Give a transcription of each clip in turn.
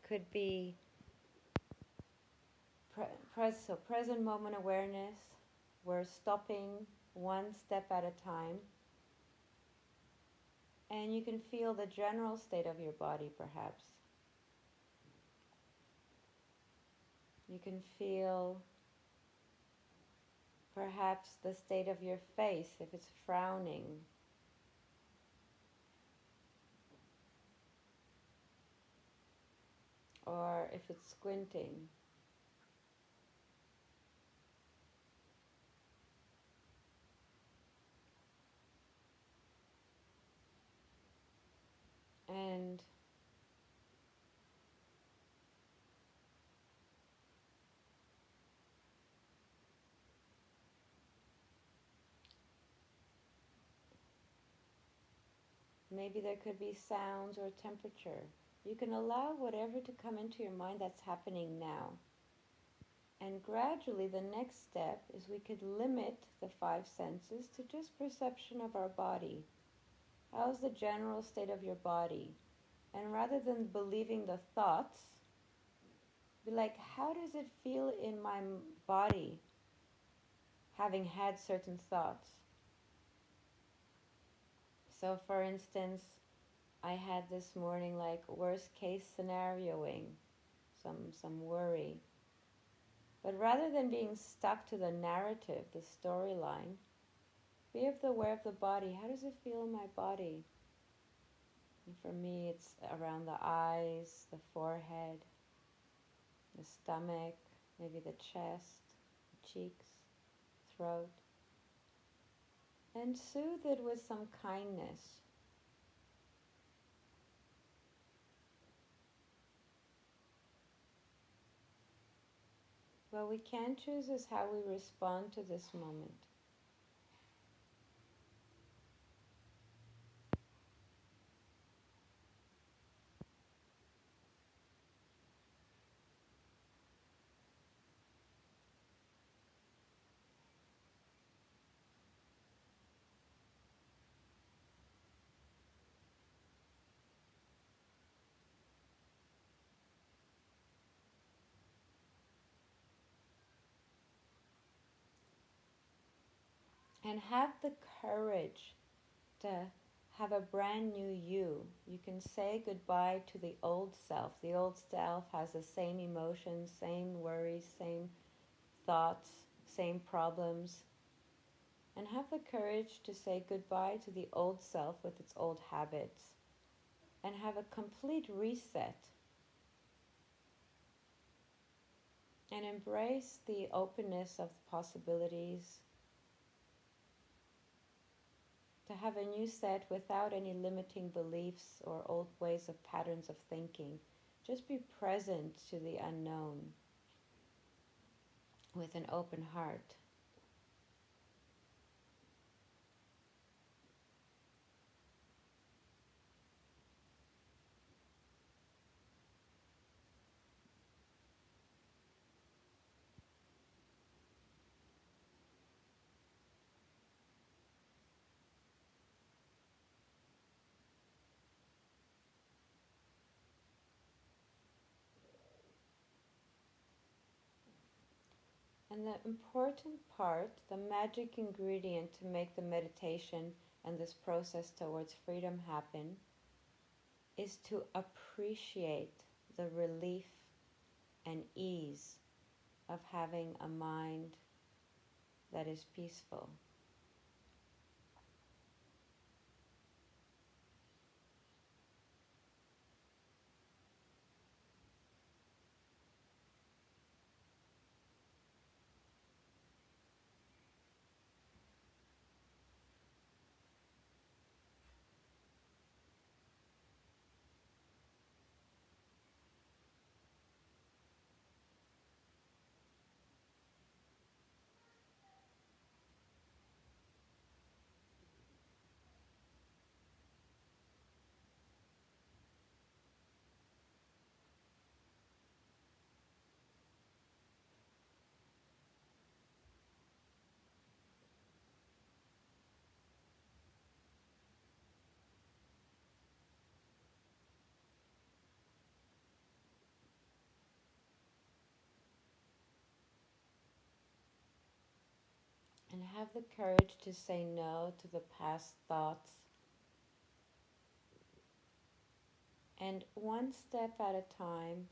could be present moment awareness. We're stopping one step at a time. And you can feel the general state of your body, perhaps. You can feel perhaps the state of your face, if it's frowning, or if it's squinting. And maybe there could be sounds or temperature. You can allow whatever to come into your mind that's happening now. And gradually, the next step is we could limit the five senses to just perception of our body. How's the general state of your body? And rather than believing the thoughts, be like, how does it feel in my body having had certain thoughts? So, for instance, I had this morning like worst case scenarioing, some worry. But rather than being stuck to the narrative, the storyline, be aware of the body. How does it feel in my body? And for me, it's around the eyes, the forehead, the stomach, maybe the chest, the cheeks, throat. And soothe it with some kindness. What we can choose is how we respond to this moment. And have the courage to have a brand new you. You can say goodbye to the old self. The old self has the same emotions, same worries, same thoughts, same problems. And have the courage to say goodbye to the old self with its old habits and have a complete reset and embrace the openness of the possibilities to have a new set without any limiting beliefs or old ways of patterns of thinking. Just be present to the unknown with an open heart. And the important part, the magic ingredient to make the meditation and this process towards freedom happen, is to appreciate the relief and ease of having a mind that is peaceful. And have the courage to say no to the past thoughts. And one step at a time,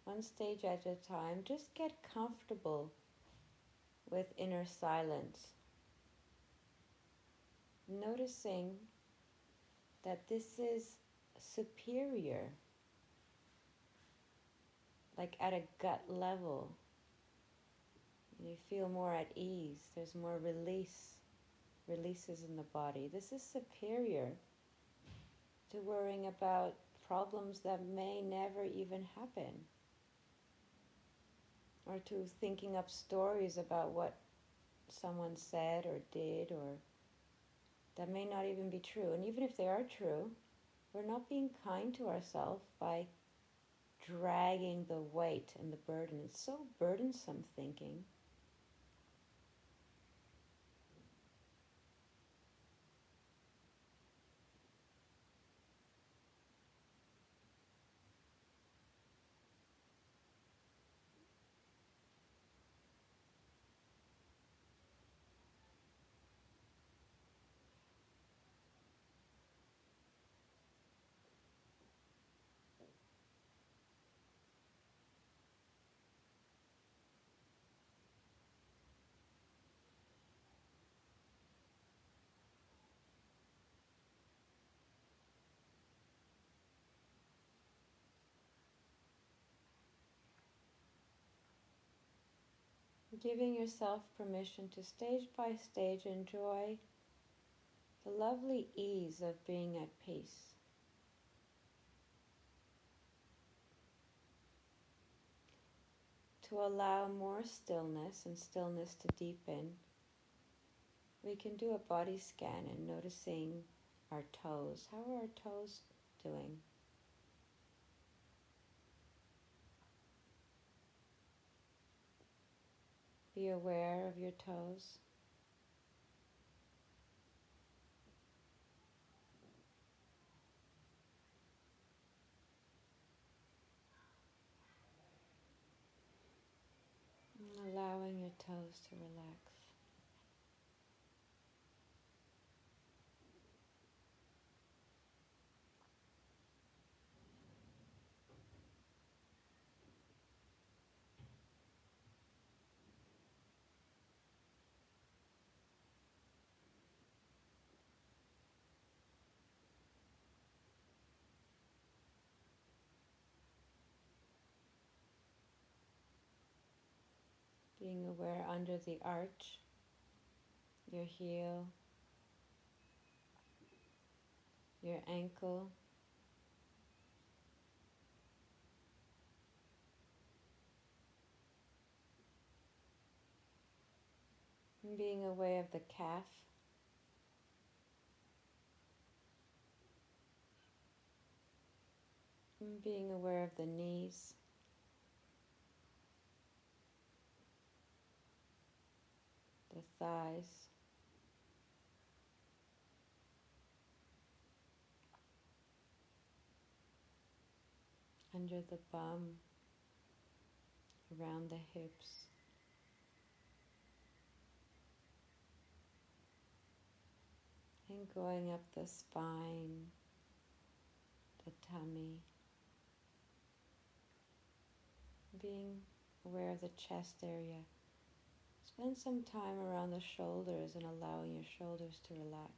one stage at a time, just get comfortable with inner silence. Noticing that this is superior, like at a gut level. You feel more at ease, there's more releases in the body. This is superior to worrying about problems that may never even happen, or to thinking up stories about what someone said or did, or that may not even be true. And even if they are true, we're not being kind to ourselves by dragging the weight and the burden. It's so burdensome thinking. Giving yourself permission to stage by stage enjoy the lovely ease of being at peace. To allow more stillness and stillness to deepen, we can do a body scan and noticing our toes. How are our toes doing? Be aware of your toes. And allowing your toes to relax. Being aware under the arch, your heel, your ankle, and being aware of the calf, and being aware of the knees, the thighs, under the bum, around the hips, and going up the spine, the tummy, being aware of the chest area. Spend some time around the shoulders and allowing your shoulders to relax.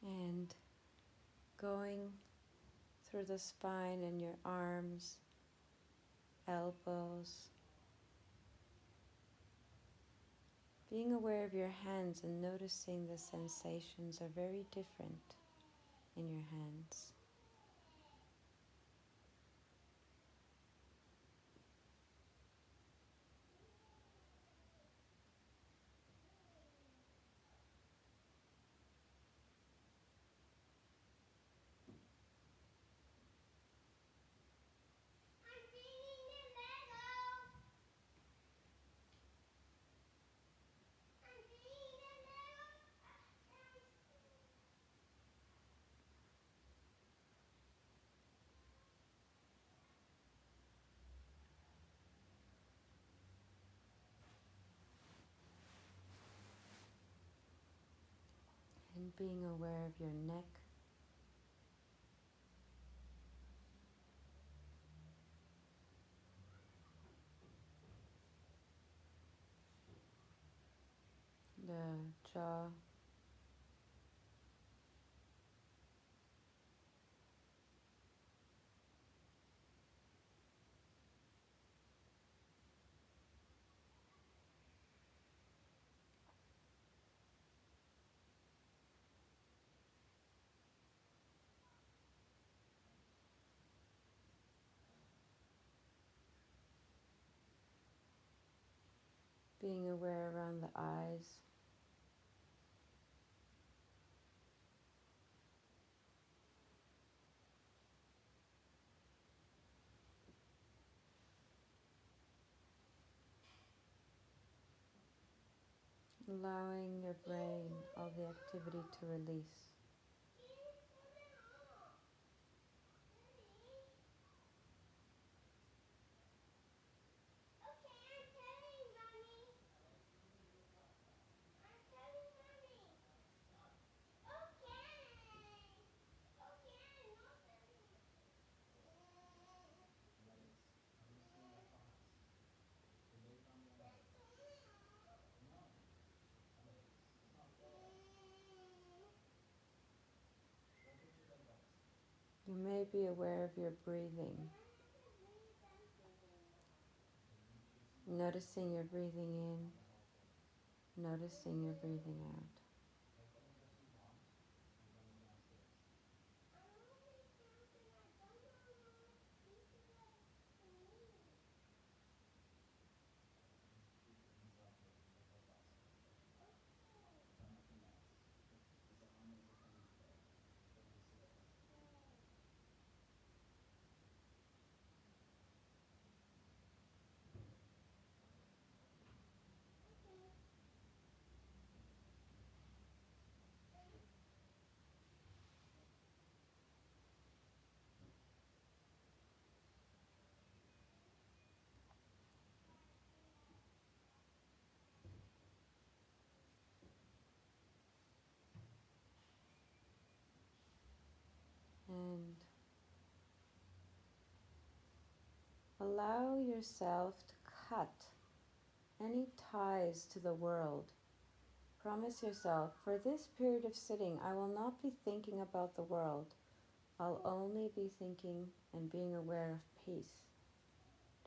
And going through the spine and your arms, elbows. Being aware of your hands and noticing the sensations are very different in your hands. And being aware of your neck, the jaw, being aware around the eyes, allowing your brain all the activity to release. You may be aware of your breathing, noticing your breathing in, noticing your breathing out. And allow yourself to cut any ties to the world. Promise yourself, for this period of sitting, I will not be thinking about the world. I'll only be thinking and being aware of peace.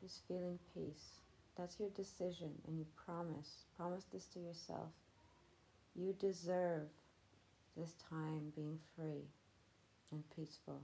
Just feeling peace. That's your decision, and you promise. Promise this to yourself. You deserve this time being free and peaceful.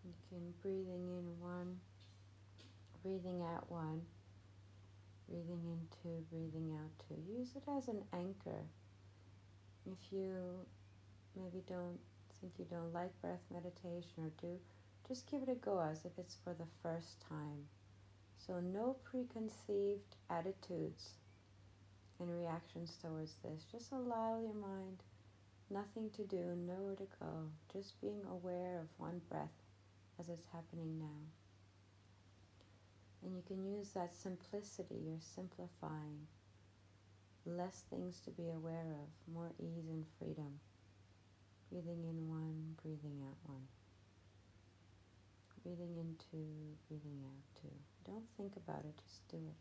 You can breathing in one, breathing out one. Breathing in two, breathing out two. Use it as an anchor. If you maybe you don't like breath meditation or do, just give it a go as if it's for the first time. So no preconceived attitudes and reactions towards this. Just allow your mind nothing to do, nowhere to go, just being aware of one breath as it's happening now. And you can use that simplicity, you're simplifying, less things to be aware of, more ease and freedom. Breathing in one, breathing out one. Breathing in two, breathing out two. Don't think about it, just do it.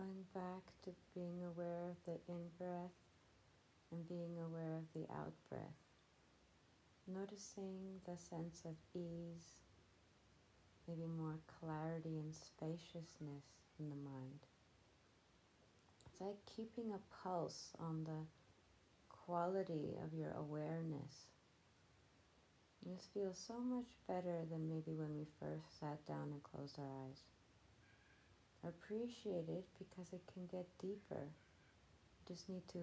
Going back to being aware of the in-breath and being aware of the out-breath. Noticing the sense of ease, maybe more clarity and spaciousness in the mind. It's like keeping a pulse on the quality of your awareness. This feels so much better than maybe when we first sat down and closed our eyes. Appreciate it because it can get deeper. You just need to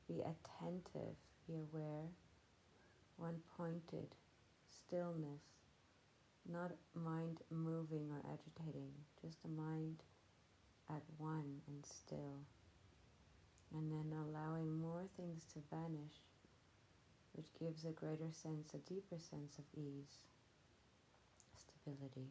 be attentive, be aware, one-pointed, stillness, not mind moving or agitating, just a mind at one and still. And then allowing more things to vanish, which gives a greater sense, a deeper sense of ease, stability.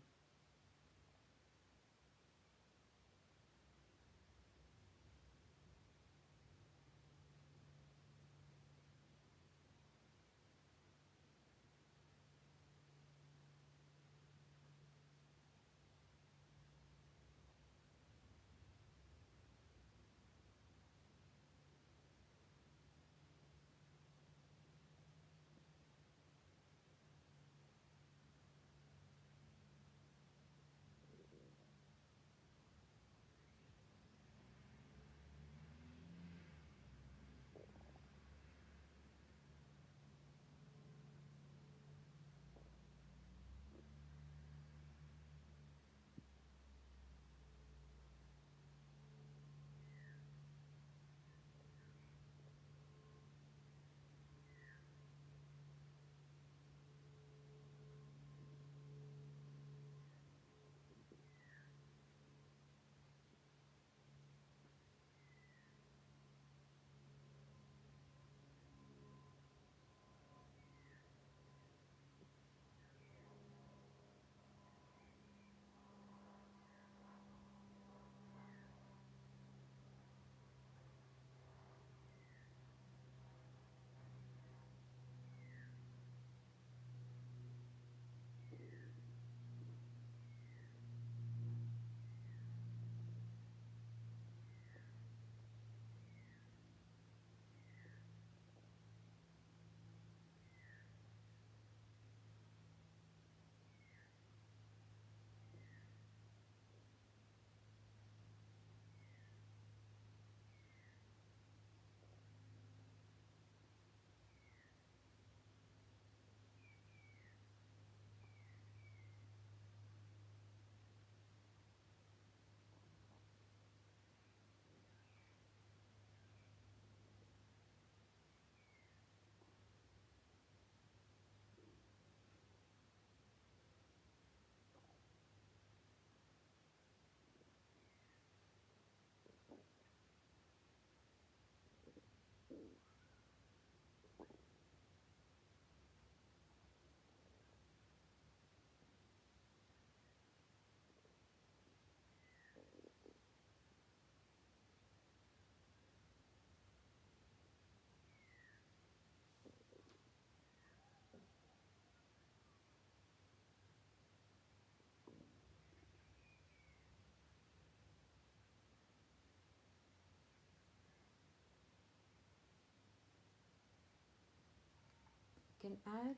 You can add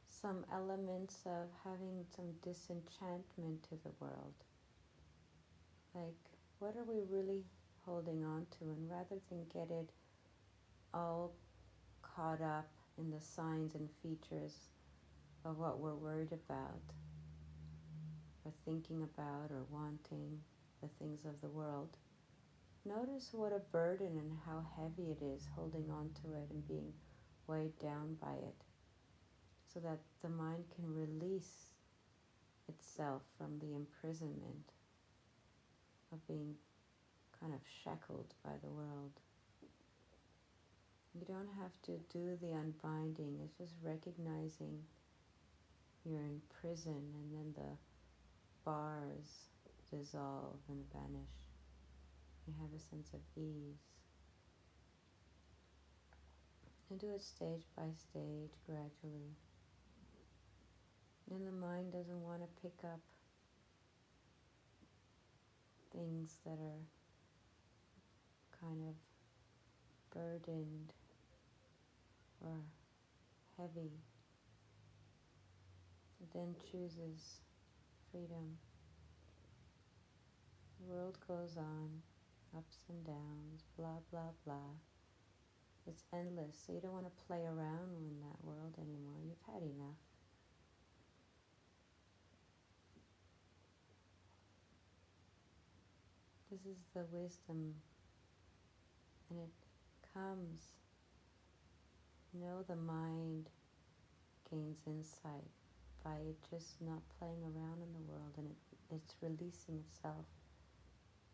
some elements of having some disenchantment to the world. Like, what are we really holding on to? And rather than get it all caught up in the signs and features of what we're worried about, or thinking about, or wanting, the things of the world, notice what a burden and how heavy it is holding on to it and being weighed down by it, so that the mind can release itself from the imprisonment of being kind of shackled by the world. You don't have to do the unbinding, it's just recognizing you're in prison and then the bars dissolve and vanish. You have a sense of ease. And do it stage by stage, gradually. And the mind doesn't want to pick up things that are kind of burdened or heavy, then chooses freedom. The world goes on, ups and downs, blah, blah, blah. It's endless, so you don't want to play around in that world anymore. You've had enough. This is the wisdom, and it comes. The mind gains insight by just not playing around in the world, and it's releasing itself.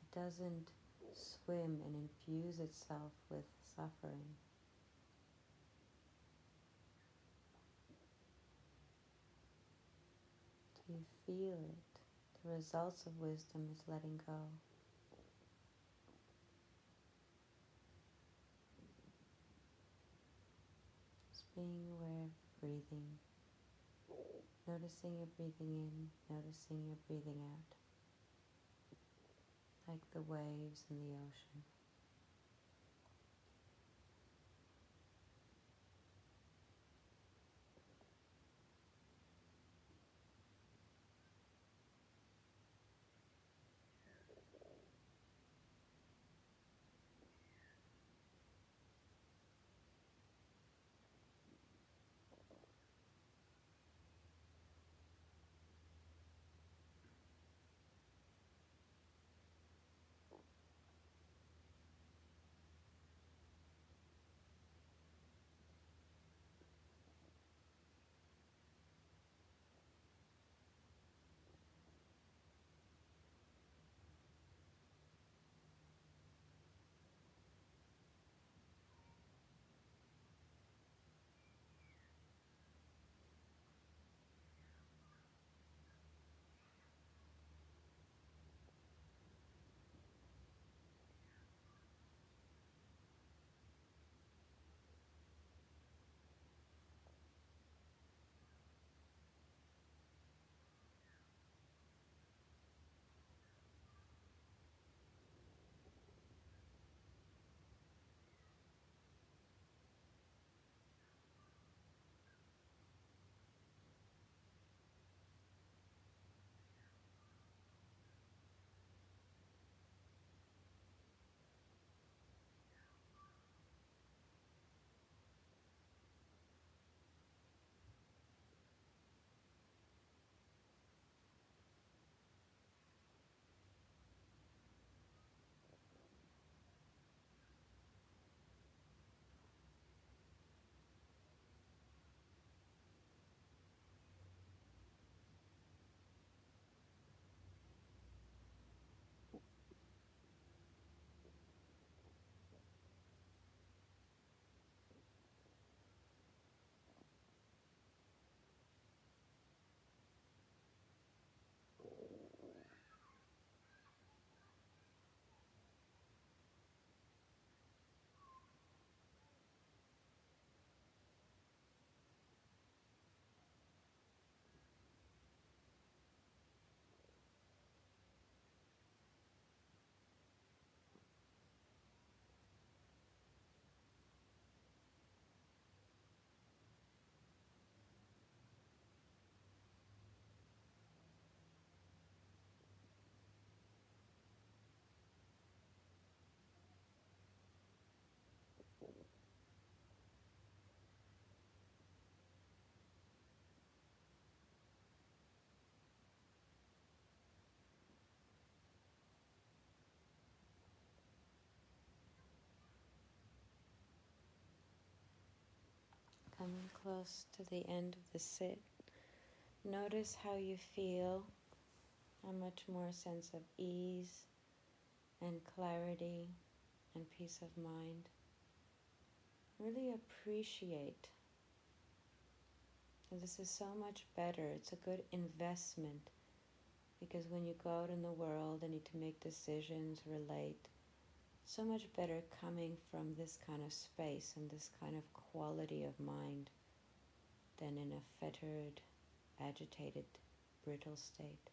It doesn't swim and infuse itself with suffering. Do you feel it? The results of wisdom is letting go. Just being aware of the breathing. Noticing you're breathing in, noticing you're breathing out. Like the waves in the ocean. Coming close to the end of the sit, notice how you feel, how much more sense of ease and clarity and peace of mind. Really appreciate. And this is so much better. It's a good investment, because when you go out in the world and need to make decisions, relate, so much better coming from this kind of space and this kind of quality of mind than in a fettered, agitated, brittle state.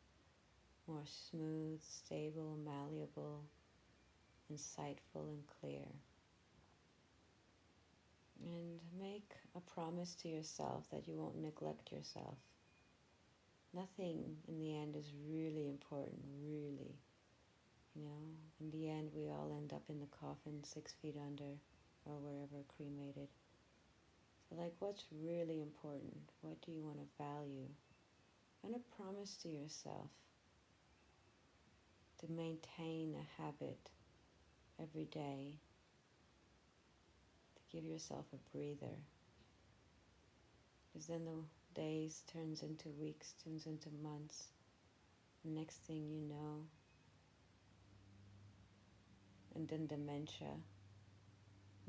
More smooth, stable, malleable, insightful and clear. And make a promise to yourself that you won't neglect yourself. Nothing in the end is really important, really. You know, in the end we all end up in the coffin 6 feet under or wherever, cremated. So like, what's really important? What do you want to value? And a promise to yourself to maintain a habit every day, to give yourself a breather. Because then the days turns into weeks, turns into months. The next thing you know, and then dementia.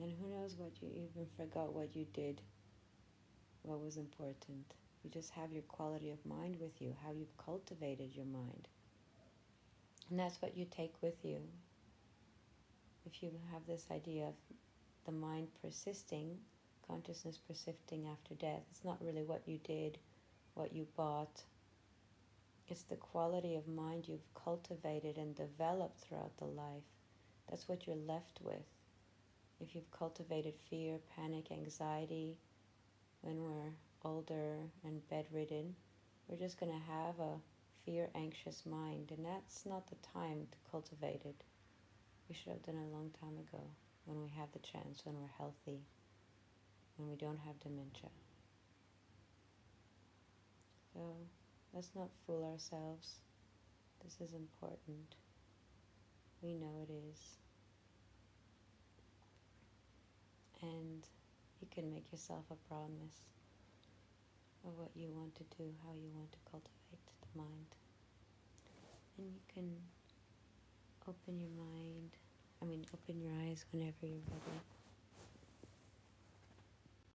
And who knows what you even forgot what you did, what was important. You just have your quality of mind with you, how you've cultivated your mind. And that's what you take with you. If you have this idea of the mind persisting, consciousness persisting after death, it's not really what you did, what you bought. It's the quality of mind you've cultivated and developed throughout the life. That's what you're left with. If you've cultivated fear, panic, anxiety, when we're older and bedridden, we're just going to have a fear, anxious mind, and that's not the time to cultivate it. We should have done it a long time ago, when we have the chance, when we're healthy, when we don't have dementia. So let's not fool ourselves. This is important. We know it is. And you can make yourself a promise of what you want to do, how you want to cultivate the mind. And you can open your eyes whenever you're ready.